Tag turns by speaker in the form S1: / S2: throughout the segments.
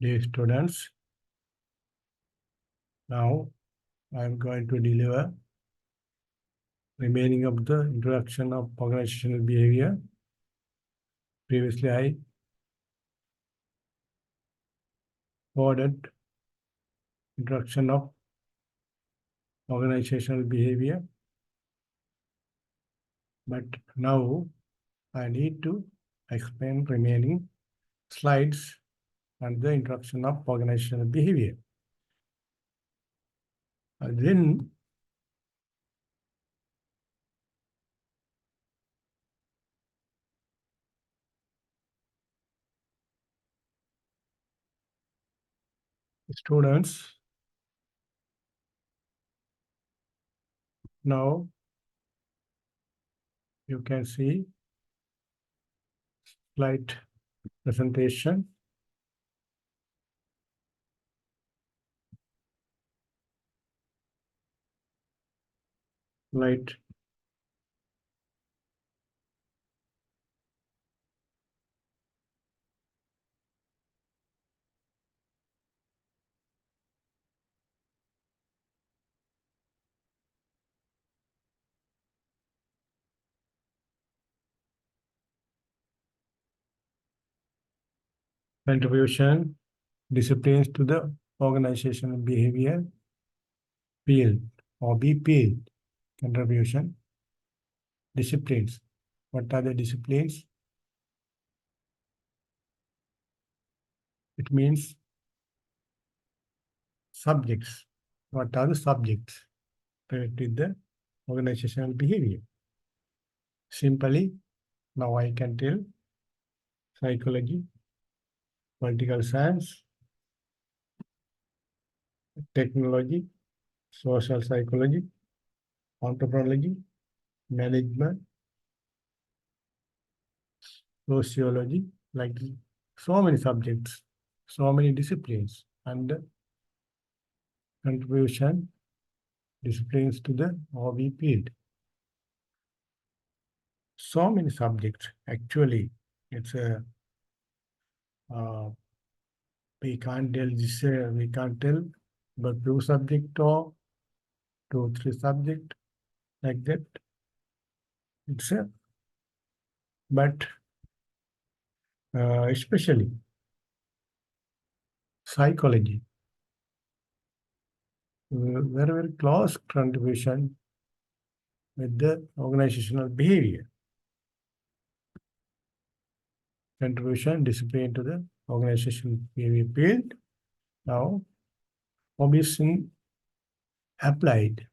S1: Dear students, now I am going to deliver remaining of the introduction of organizational behavior. Previously, I covered introduction of organizational behavior, but now I need to explain remaining slides and the introduction of organizational behavior. And then students, now you can see slide presentation. Slide contribution, disciplines to the organizational behavior field or B field. Contribution, disciplines. What are the disciplines? It means subjects. What are the subjects related to the organizational behavior? Simply, now I can tell psychology, political science, technology, social psychology, anthropology, management, sociology, like so many subjects, so many disciplines, and contribution disciplines to the OB field. So many subjects, actually, it's a we can't tell this, we can't tell, but 2 subject or 2, 3 subject like that. It's a, but especially psychology, very, very close contribution with the organizational behavior. Contribution, discipline to the organizational behavior field. Now, obviously, applied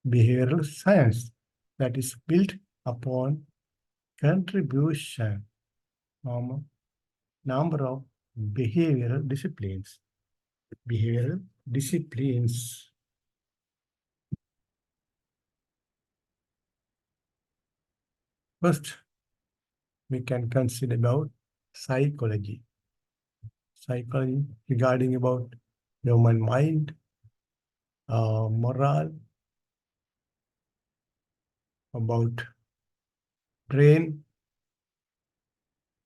S1: behavioral science that is built upon contribution from a number of behavioral disciplines. Behavioral disciplines. First, we can consider about psychology. Psychology regarding about human mind, moral, about brain,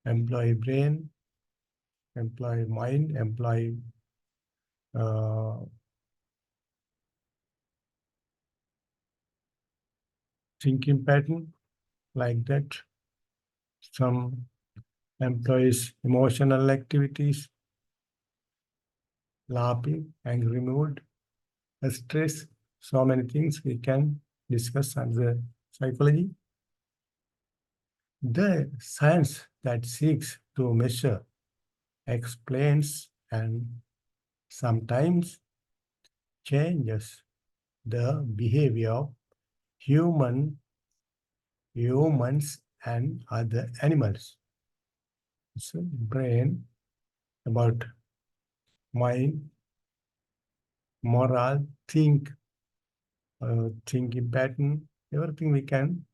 S1: employee brain, employee mind, employee thinking pattern, like that. Some employees' emotional activities, laughing, angry mood, stress, so many things we can discuss under psychology. The science that seeks to measure, explains, and sometimes changes the behavior of humans and other animals. So brain, about mind, moral, thinking pattern, everything we can,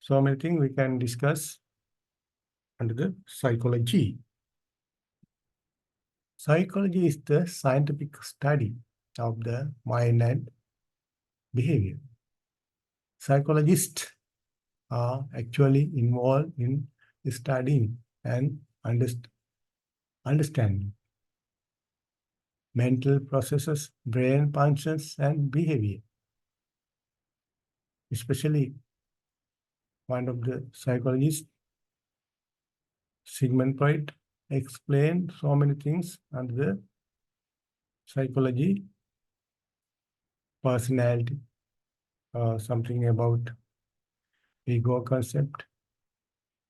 S1: so many things we can discuss under the psychology. Psychology is the scientific study of the mind and behavior. Psychologists are actually involved in studying and understanding mental processes, brain functions, and behavior. Especially one of the psychologists, Sigmund Freud, explained so many things under the psychology, personality, something about ego concept,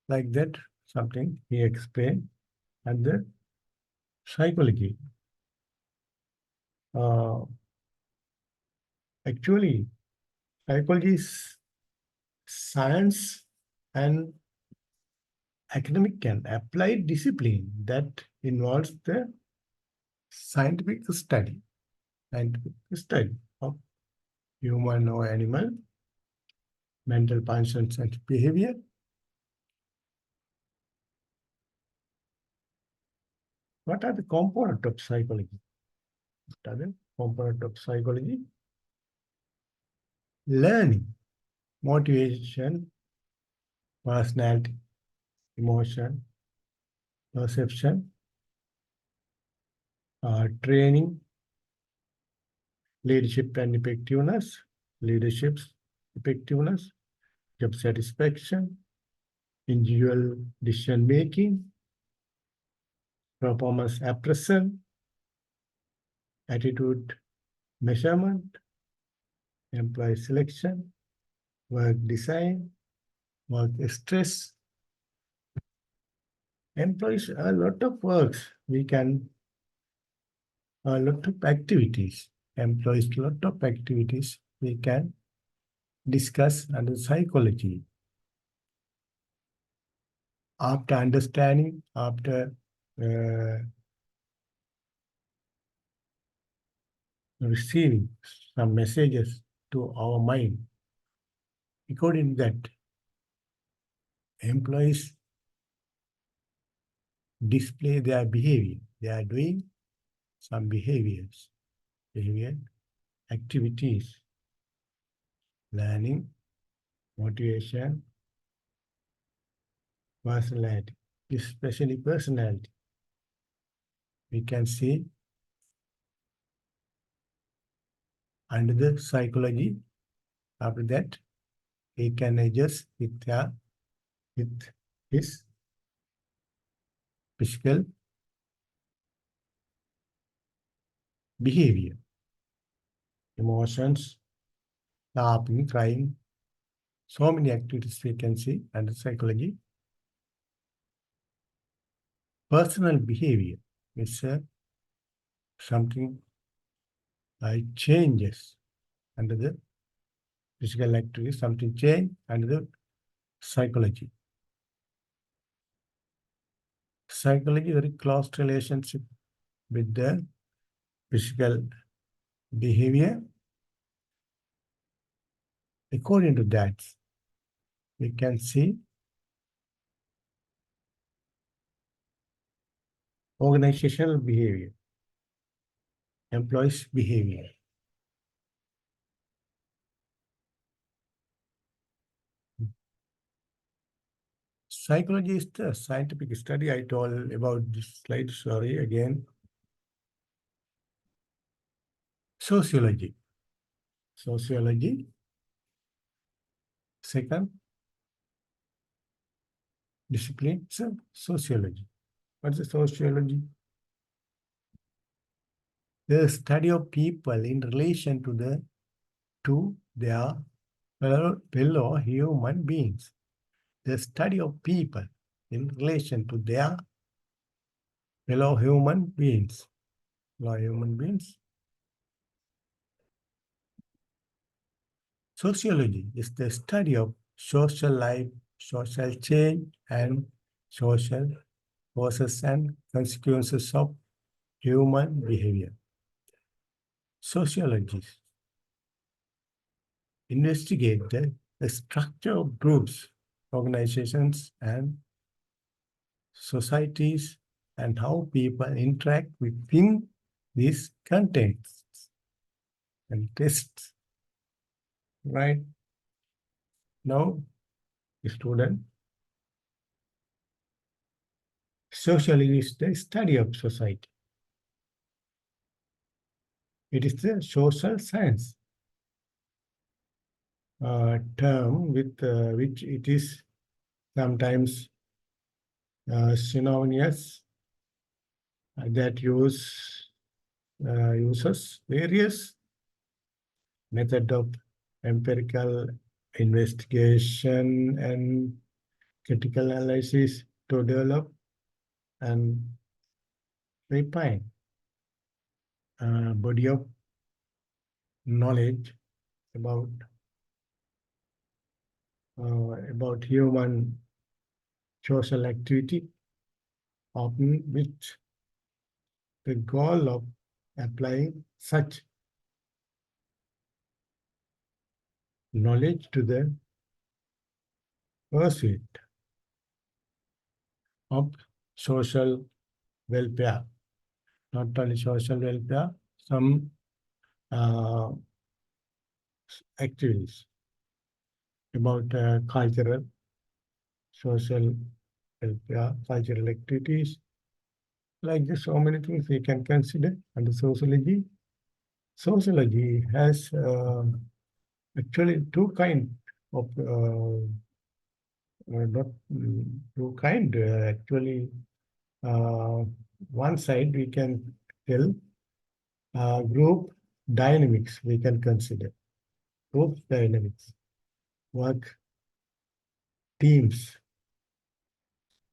S1: like that, something he explained, and the psychology. Uh, Actually, psychology is science and academic and applied discipline that involves the scientific study, scientific study of human or animal, mental functions and behavior. What are the components of psychology? What are the components of psychology? Learning, motivation, personality, emotion, perception, training, leadership and effectiveness, leadership's effectiveness, job satisfaction, individual decision making, performance appraisal, attitude measurement, employee selection, work design, work stress. Employees, a lot of works. We can, a lot of activities. Employees, a lot of activities we can discuss under psychology. After understanding, after receiving some messages to our mind, according to that, employees display their behavior. They are doing some behaviors, behavior activities, learning, motivation, personality, especially personality. We can see under the psychology. After that, he can adjust with his physical behavior, emotions, laughing, crying. So many activities we can see under psychology. Personal behavior is something like changes under the physical activity, something change under the psychology. Psychology very close relationship with the physical behavior. According to that, we can see organizational behavior, employees' behavior. Psychology is the scientific study. I told about this slide, sorry, again. Sociology. Sociology. Second discipline, so sociology. What's the sociology? The study of people in relation to their fellow human beings. The study of people in relation to their fellow human beings. Fellow human beings. Sociology is the study of social life, social change, and social causes and consequences of human behavior. Sociologists investigate the structure of groups, organizations, and societies, and how people interact within these contexts and tests. Right now, student, sociology is the study of society. It is the social science term with which it is sometimes synonymous that uses various method of empirical investigation and critical analysis to develop and refine a body of knowledge about human social activity, often with the goal of applying such knowledge to the pursuit of social welfare. Not only social welfare, some uh, activities about cultural, social welfare, cultural activities. Like this, so many things we can consider under sociology. Sociology has actually two kind of not two kind actually. Uh, One side we can tell group dynamics we can consider group dynamics, work teams,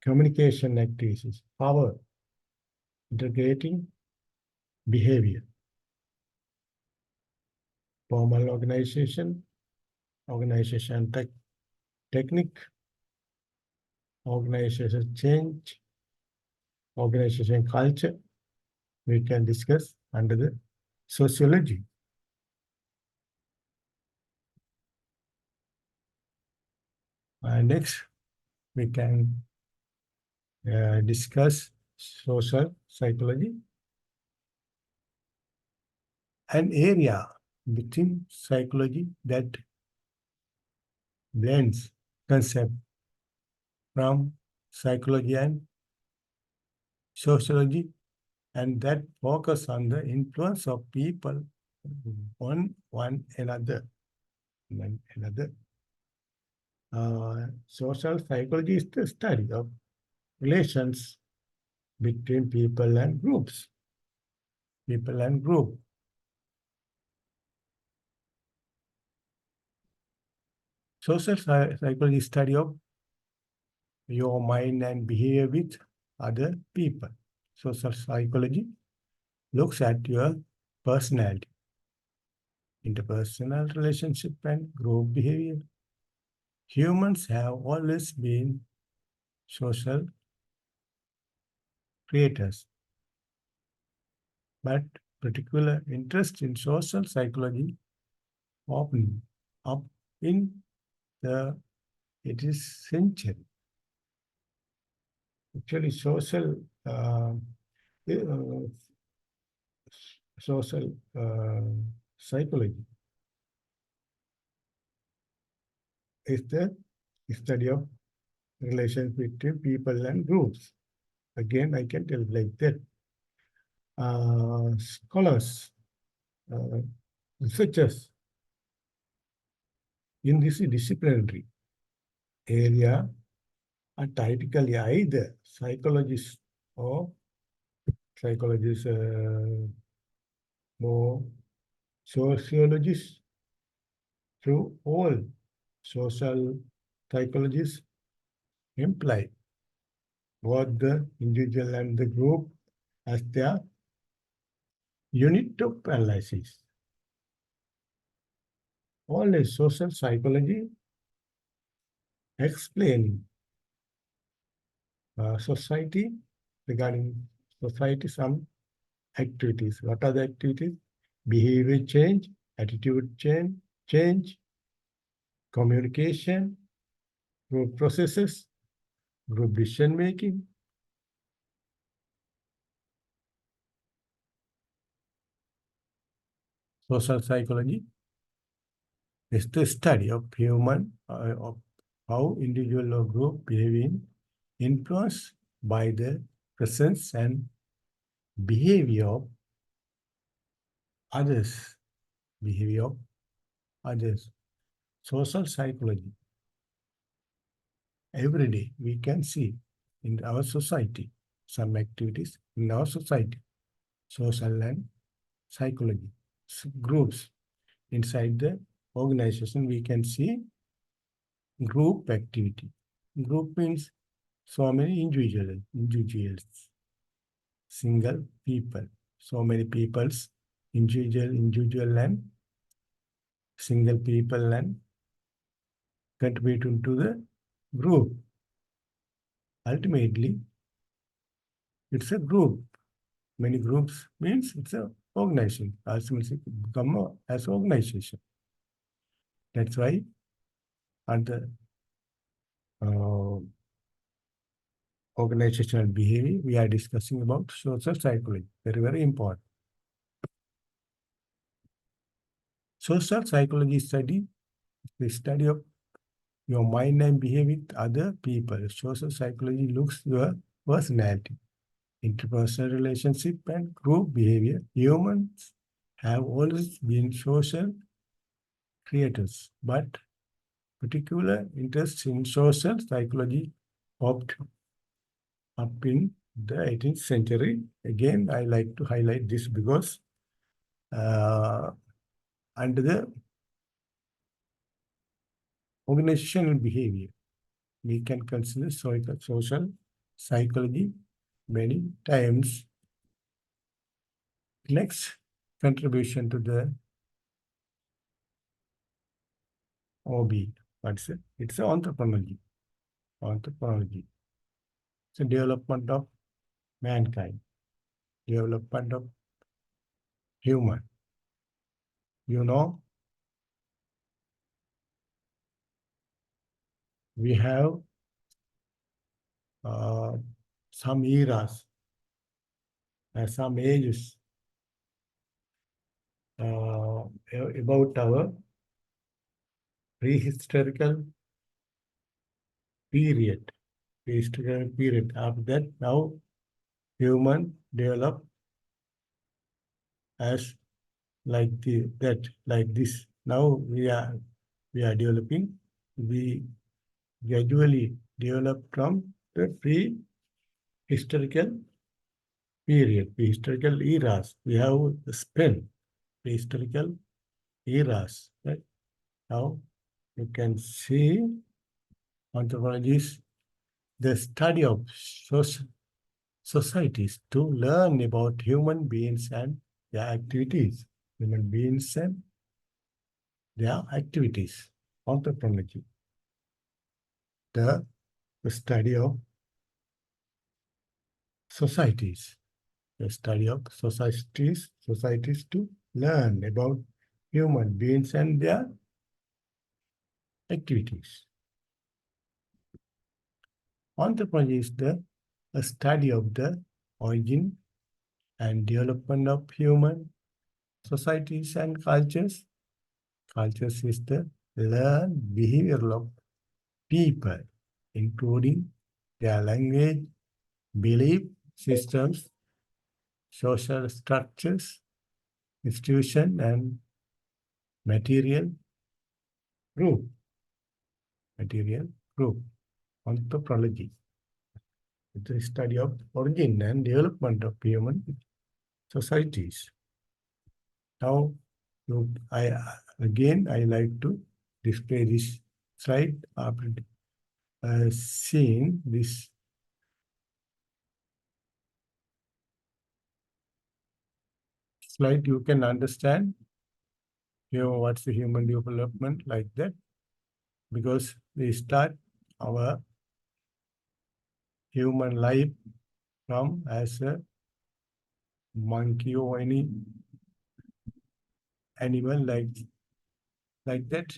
S1: communication activities, power, integrating behavior, formal organization technique, organization change, organization culture, we can discuss under the sociology. Next, we can discuss social psychology, an area within psychology that blends concept from psychology and sociology and that focus on the influence of people on one another. Social psychology is the study of relations between people and groups. People and group. Social psychology is study of your mind and behavior with other people. Social psychology looks at your personality, interpersonal relationship, and group behavior. Humans have always been social creators, but particular interest in social psychology opened up in the 18th century. Actually, uh, social psychology is the study of relations between people and groups. Again, I can tell like that. Scholars, uh, researchers in this disciplinary area are typically either psychologists or psychologists, more sociologists. Through all social psychologists imply both the individual and the group as their unit of analysis. All is social psychology explaining society, regarding society, some activities. What are the activities? Behavior change, attitude change, communication, group processes, group decision making. Social psychology is the study of of how individual or group behaving influenced by the presence and behavior of others, behavior of others, social psychology. Every day we can see in our society some activities in our society, social and psychology. Groups inside the organization, we can see group activity. Group means so many individuals, single people, so many peoples, individual and single people and contribute into the group. Ultimately, it's a group. Many groups means it's a organization. Ultimately, become as organization. That's why at the uh, organizational behavior, we are discussing about social psychology. Very, very important. Social psychology study, the study of your mind and behave with other people. Social psychology looks your personality, interpersonal relationship, and group behavior. Humans have always been social creators, but particular interest in social psychology popped up in the 18th century. Again, I like to highlight this because uh, under the organizational behavior, we can consider social psychology many times. Next contribution to the OB, what's it? It's anthropology. Anthropology. It's a development of mankind, development of human. You know, we have uh, some eras and some ages about our prehistorical period. Prehistorical period. After that, now human develop as like this. Now we are developing. We gradually develop from the prehistorical period, prehistorical eras. We have spent prehistorical eras. Right? Now you can see anthropology is the study of societies to learn about human beings and their activities. Human beings and their activities. Anthropology, the study of societies, the study of societies to learn about human beings and their activities. Anthropology is the study of the origin and development of human societies and cultures. Cultures is the learned behavior of people, including their language, belief systems, social structures, institution, and material group. Material group. Anthropology. It's the study of origin and development of human societies. Now, I like to display this slide after seeing this slide. You can understand what's the human development like that, because we start our human life from as a monkey or any animal like that.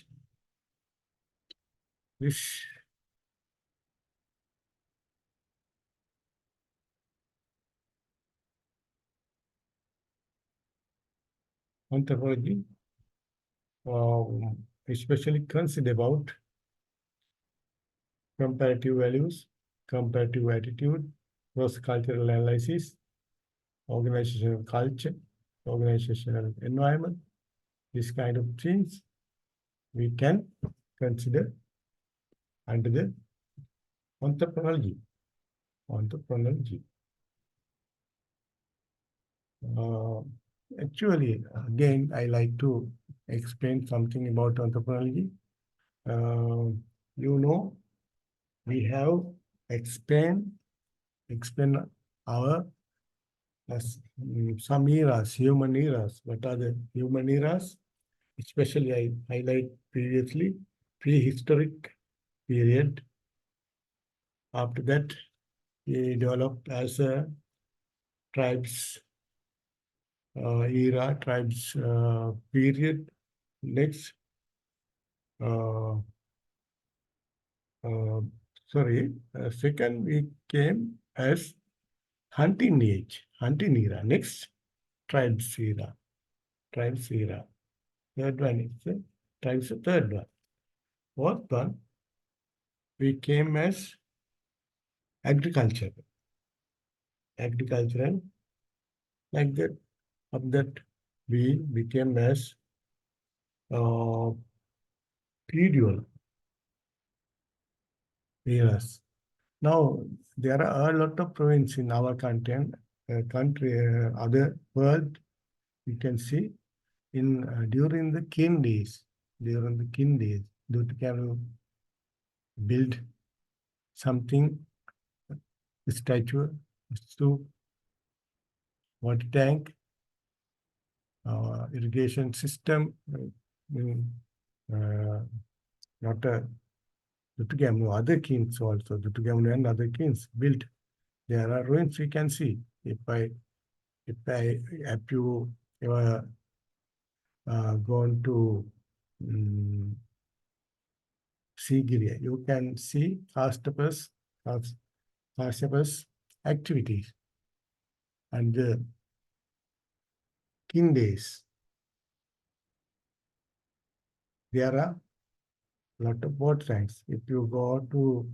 S1: This anthropology especially consider about comparative values, comparative attitude, cross-cultural analysis, organizational culture, organizational environment, this kind of things we can consider under the anthropology. Anthropology. Actually, again, I like to explain something about anthropology. You know, we have explained our some eras, human eras. What are the human eras? Especially, I highlight previously prehistoric period. After that, we developed as a tribes era, tribes period. Next, uh, uh, second we came as hunting age, hunting era. Next, tribes era, tribes era. Third one is the tribes, third one. Fourth one, we came as agriculture, agricultural, like that. Of that, we became as uh, feudal eras. Now, there are a lot of provinces in our country and other world. You can see in during the king days, they can build something, a statue, stoop, water tank, irrigation system, not a Dutugamnu, other kings also, Dutugamnu and other kings built. There are ruins we can see. If you ever gone to Sigiriya, you can see Kasyapa's activities and the king days. There are a lot of boat tanks. If you go to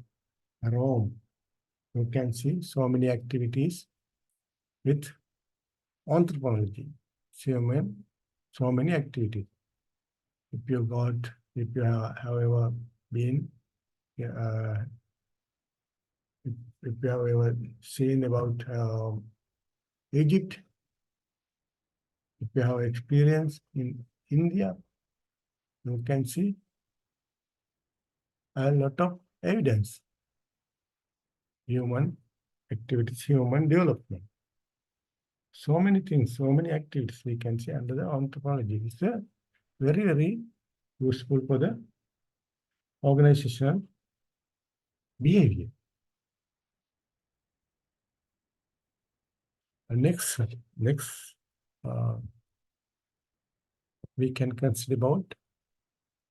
S1: Rome, you can see so many activities with anthropology, so many activities. If you have ever been, uh, if you have ever seen about Egypt, if you have experience in India, you can see a lot of evidence, human activities, human development. So many things, so many activities we can see under the anthropology. It's a very, very useful for the organizational behavior. Next, uh, we can consider about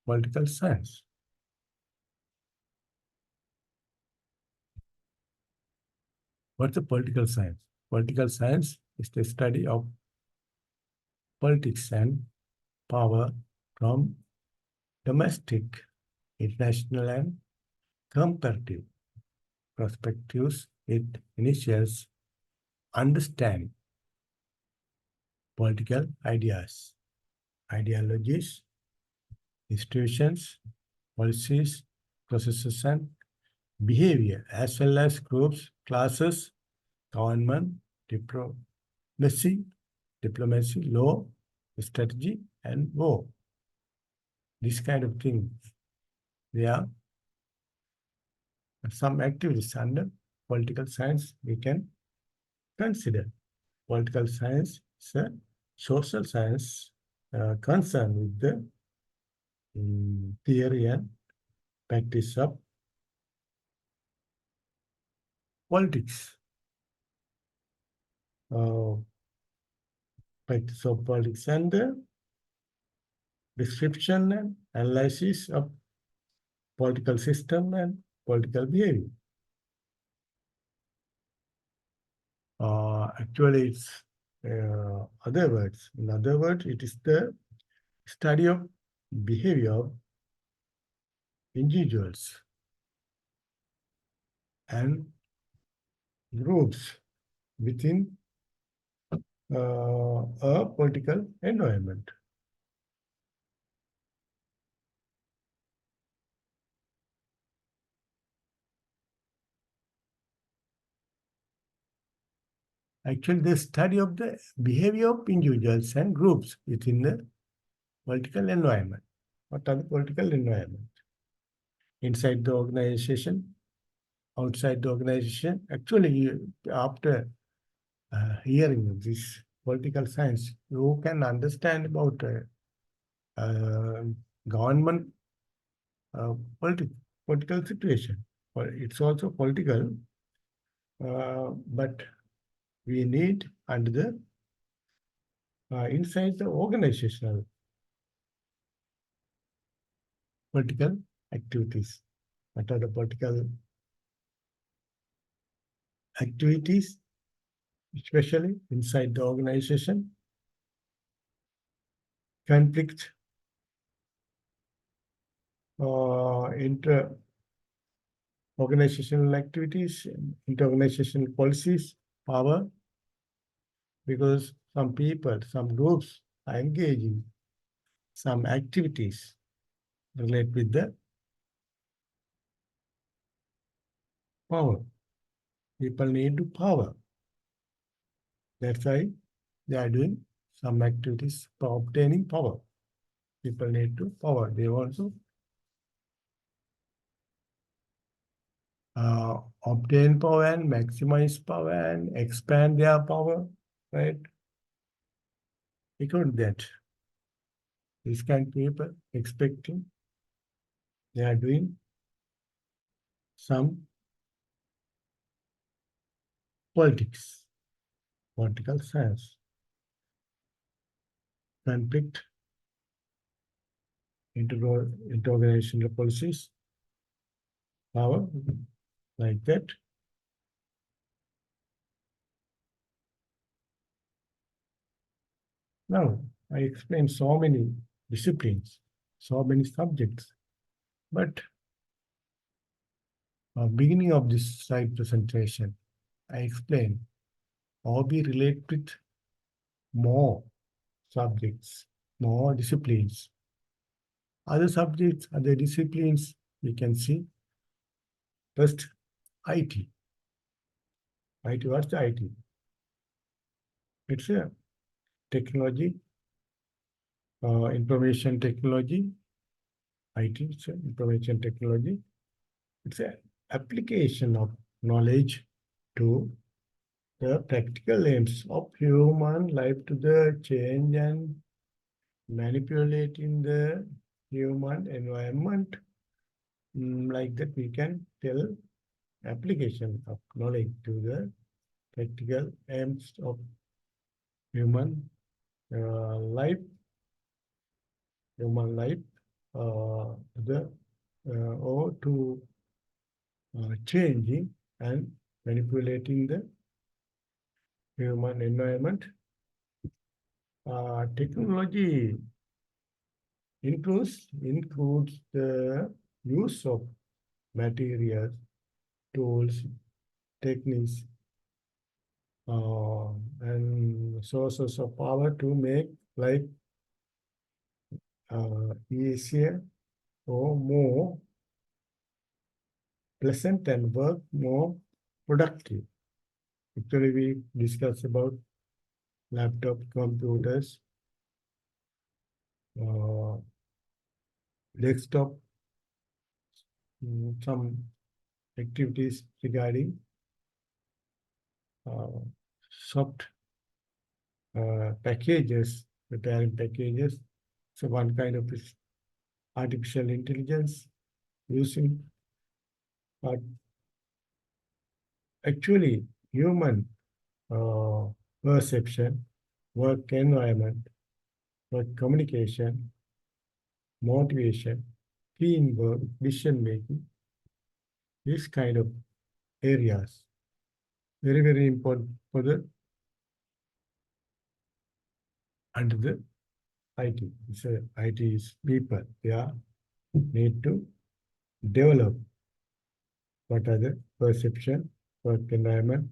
S1: political science. What's the political science? Political science is the study of politics and power from domestic, international, and comparative perspectives. It initiates understanding political ideas, ideologies, institutions, policies, processes, and behavior, as well as groups, classes, government, diplomacy, law, strategy, and war. This kind of things. There are some activities under political science we can consider. Political science is a social science concerned with the theory and practice of politics. Practice of politics and the description and analysis of political system and political behavior. Actually, it's other words. In other words, it is the study of behavior of individuals and groups within a political environment. Actually, the study of the behavior of individuals and groups within the political environment. What are the political environment? Inside the organization, outside the organization. Actually, after hearing this political science, you can understand about uh, government uh, politi political situation. Well, it's also political, but we need under the inside the organizational political activities. What are the political activities, especially inside the organization? Conflict, inter organizational activities, inter-organizational policies, power, because some people, some groups are engaging some activities related with the power. People need to power. That's why they are doing some activities for obtaining power. People need to power. They want to obtain power and maximize power and expand their power, right? Because that, this kind of people expecting they are doing some politics, political science, conflict, interorganizational policies, power, like that. Now, I explained so many disciplines, so many subjects, but beginning of this slide presentation, I explained hobby relate with more subjects, more disciplines. Other subjects, other disciplines, we can see. First, IT. IT, what's the IT? It's a technology, information technology. IT, it's information technology. It's an application of knowledge to the practical aims of human life to the change and manipulating the human environment. Like that, we can tell application of knowledge to the practical aims of human life, the or to changing and manipulating the human environment. Technology includes the use of materials, tools, techniques, and sources of power to make life easier or more pleasant and work more productive. Actually, we discussed about laptop, computers, desktop, some activities regarding soft packages, preparing packages. So one kind of artificial intelligence using, but actually human perception, work environment, work communication, motivation, teamwork, decision making, this kind of areas. Very, very important for the under the IT. So IT is people. They are need to develop what are the perception, work environment,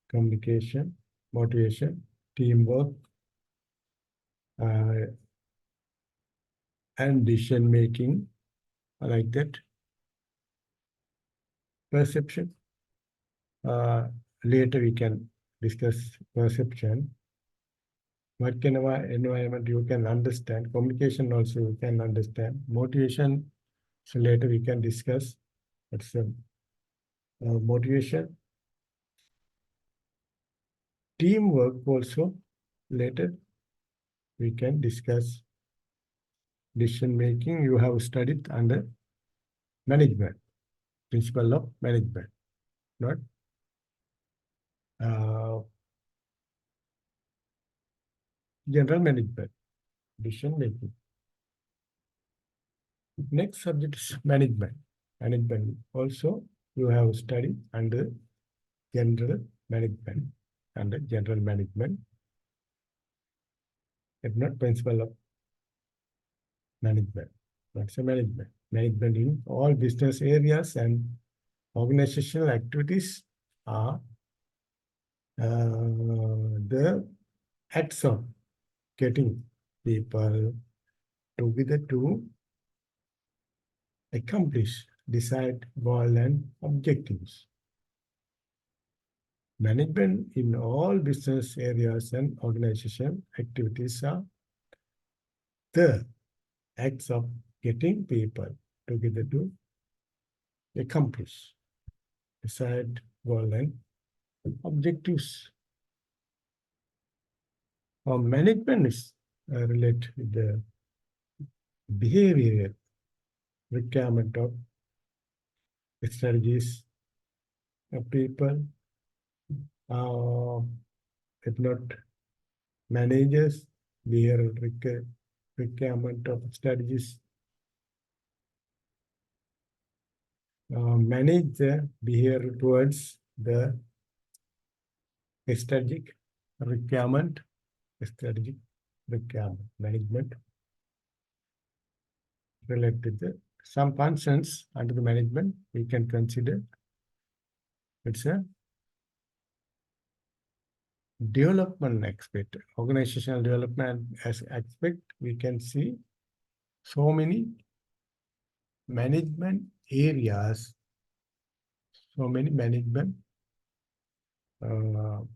S1: communication, motivation, teamwork, and decision making, like that. Perception. Later we can discuss perception. What kind of environment you can understand. Communication also you can understand. Motivation, so later we can discuss. What's the motivation? Teamwork also later we can discuss. Decision making you have studied under management, principle of management, not general management, decision making. Next subject is management. Management also you have studied under general management, under general management, if not principle of management. What's a management? Management in all business areas and organizational activities are the acts of getting people together to accomplish desired goal and objectives. Management in all business areas and organization activities are the acts of getting people together to accomplish desired goal and objectives. Management is related with the behavioral requirement of strategies of people, if not managers, behavioral requirement of strategies. Manage the behavior towards the strategic requirement, management related to some functions under the management we can consider. It's a development aspect, organizational development as aspect. We can see so many management areas, so many management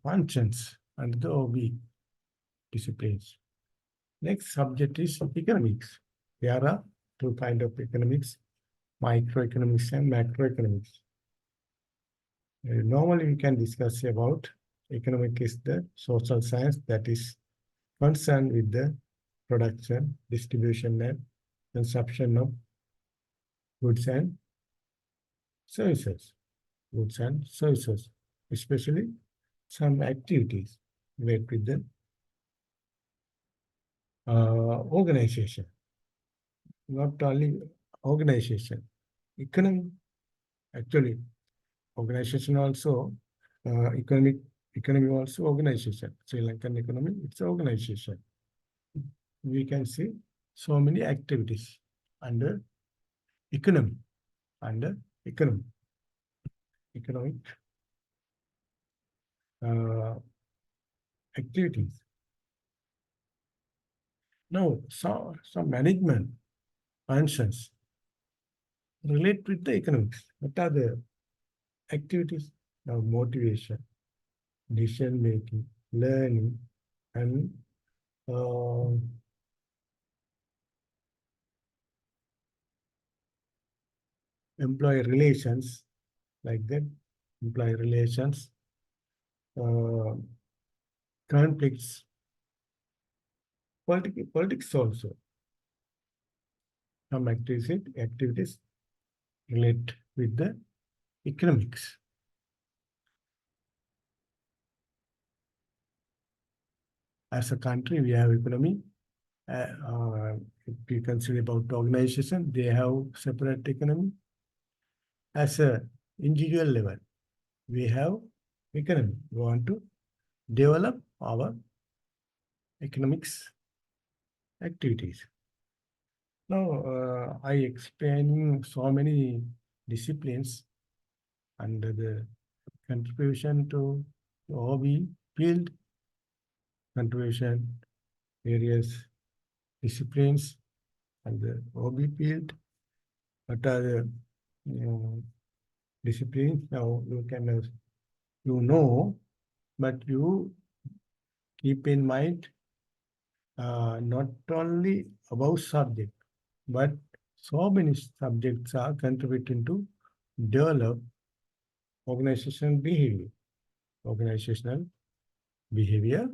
S1: functions under the OB disciplines. Next subject is economics. There are two kinds of economics, microeconomics and macroeconomics. Normally we can discuss about economic is the social science that is concerned with the production, distribution and consumption of goods and services. Goods and services, especially some activities related with the organization. Not only organization, economy. Actually, organization also, economy also organization. Sri Lankan economy, it's an organization. We can see so many activities under economy, economic activities. Now, some management functions relate with the economics. What are the activities? Now, motivation, decision making, learning, and employee relations, like that, employee relations, conflicts, politics also. Some activities relate with the economics. As a country, we have economy. If we consider about organization, they have separate economy. As a individual level, we have economy. We want to develop our economics activities. Now, I explaining so many disciplines under the contribution to OB field. contribution, various disciplines, and the hobby field. What are the disciplines? Now you can but you keep in mind not only about subject, but so many subjects are contributing to develop organizational behavior. Organizational behavior.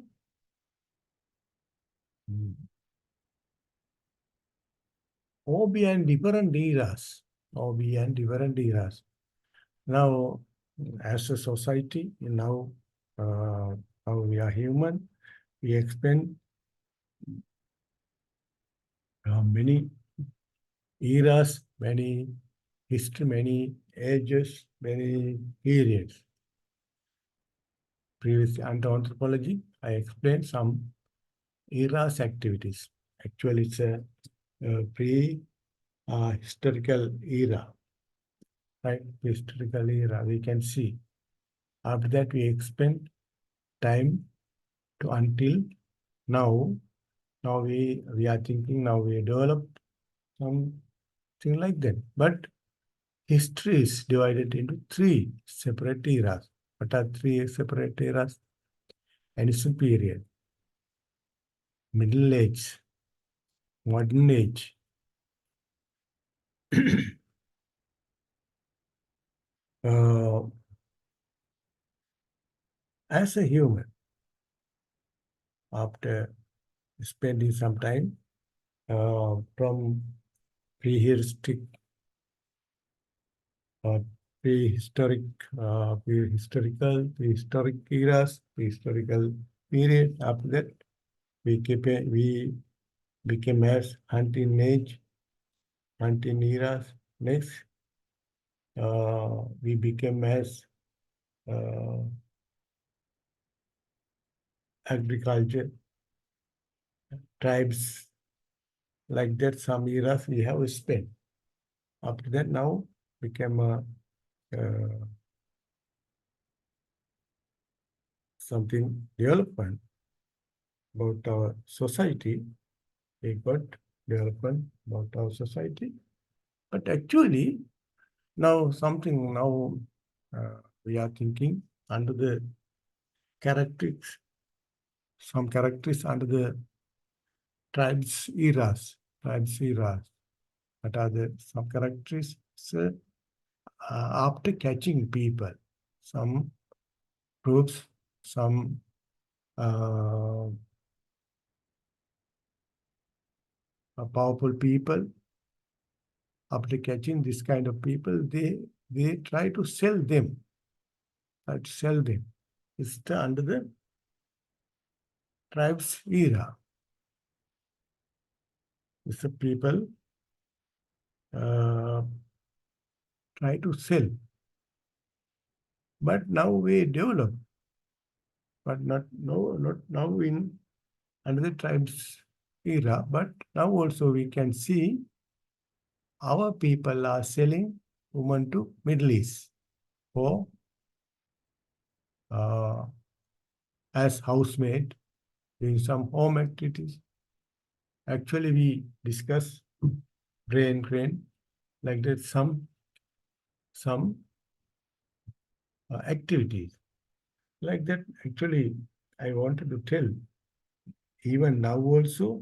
S1: OB and different eras. OB and different eras. Now, as a society, now we are human, we expend many eras, many history, many ages, many periods. Previously, under anthropology, I explained some eras activities. Actually, it's a pre-historical era, right? Historical era, we can see. After that, we expend time to until now. Now we are thinking, now we develop something like that. But history is divided into three separate eras. What are three separate eras? Ancient period, Middle Age, Modern Age. As a human, after spending some time from prehistoric prehistoric, prehistoric eras, prehistorical period. After that, we became as hunting age, hunting eras. Next, we became as agriculture, tribes, like that. Some eras we have spent. After that, now became something development about our society. We got development about our society. But actually, now something now we are thinking under the characteristics, some characteristics under the tribes eras. What are the some characteristics after catching people? Some groups, some powerful people, after catching this kind of people, they try to sell them. It's under the tribes era. It's the people try to sell. But now we develop, but not now in under the tribes era, but now also we can see our people are selling women to Middle East for as housemaid, doing some home activities. Actually, we discuss grain, like that some activities. Like that, actually, I wanted to tell, even now also,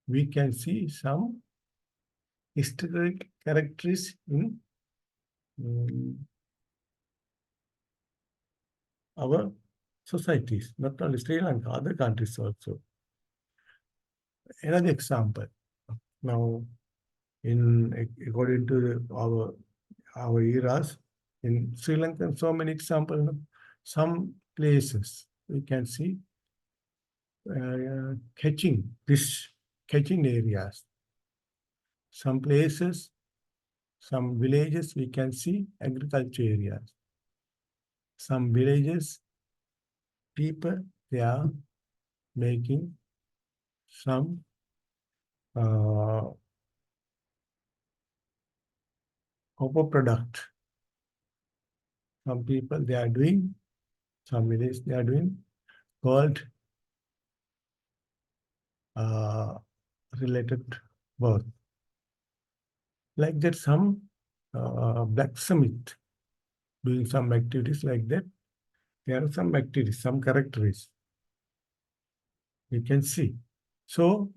S1: we can see some historical characteristics in our societies, not only Sri Lanka, other countries also. Another example, now, according to our eras, in Sri Lanka, so many examples, some places we can see catching areas. Some places, some villages, we can see agriculture areas. Some villages, people, they are making some copper product. Some people, they are doing, some villages, they are doing gold related work. Like that, some blacksmith doing some activities like that. There are some activities, some characteristics you can see. So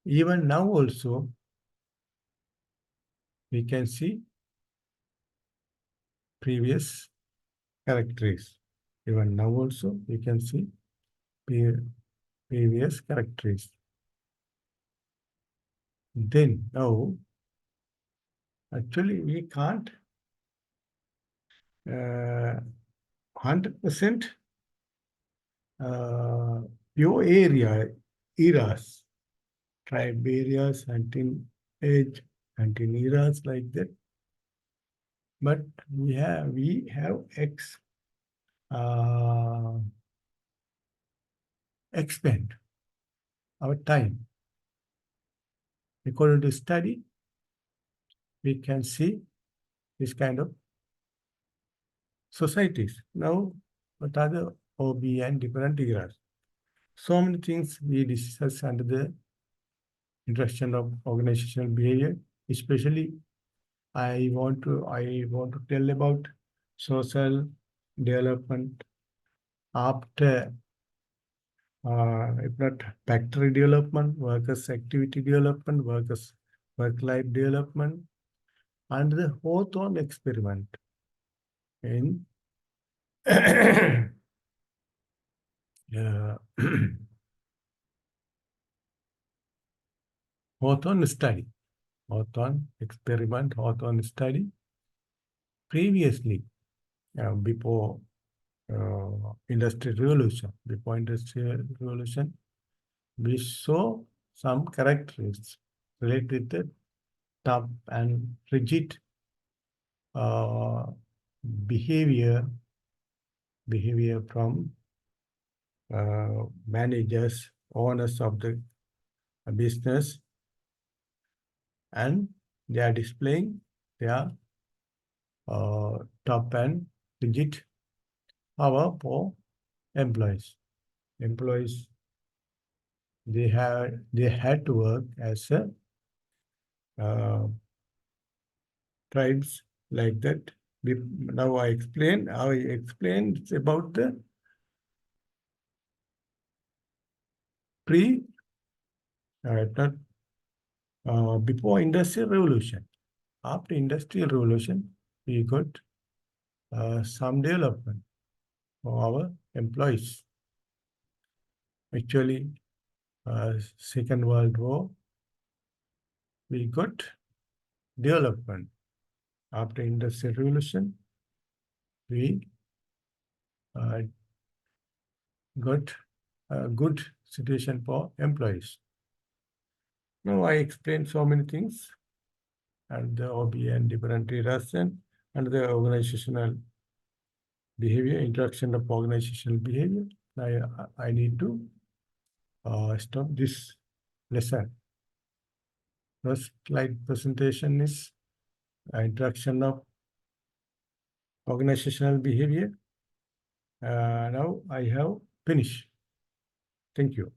S1: even now also we can see previous characteristics. Even now also we can see previous characteristics. Then now actually we can't 100% pure eras, tribe areas, hunting age, hunting eras like that. But we have expand our time. According to study, we can see this kind of societies. Now, what are the OB and different eras? So many things we discuss under the introduction of organizational behavior. Especially, I want to tell about social development after, if not factory development, workers' activity development, workers' work-life development, and the Hawthorne experiment in Hawthorne study, Hawthorne experiment, Hawthorne study. Previously, before Industrial Revolution, we saw some characteristics related with the tough and rigid behavior from managers, owners of the business, and they are displaying their tough and rigid power for employees. Employees, they had to work as a tribes like that. Now I explained about the before Industrial Revolution. After Industrial Revolution, we got some development for our employees. Actually, Second World War, we got development. After Industrial Revolution, we got a good situation for employees. Now I explained so many things and the OB and different eras and the organizational behavior, introduction of organizational behavior. I need to stop this lesson. First slide presentation is introduction of organizational behavior. Now I have finished. Thank you.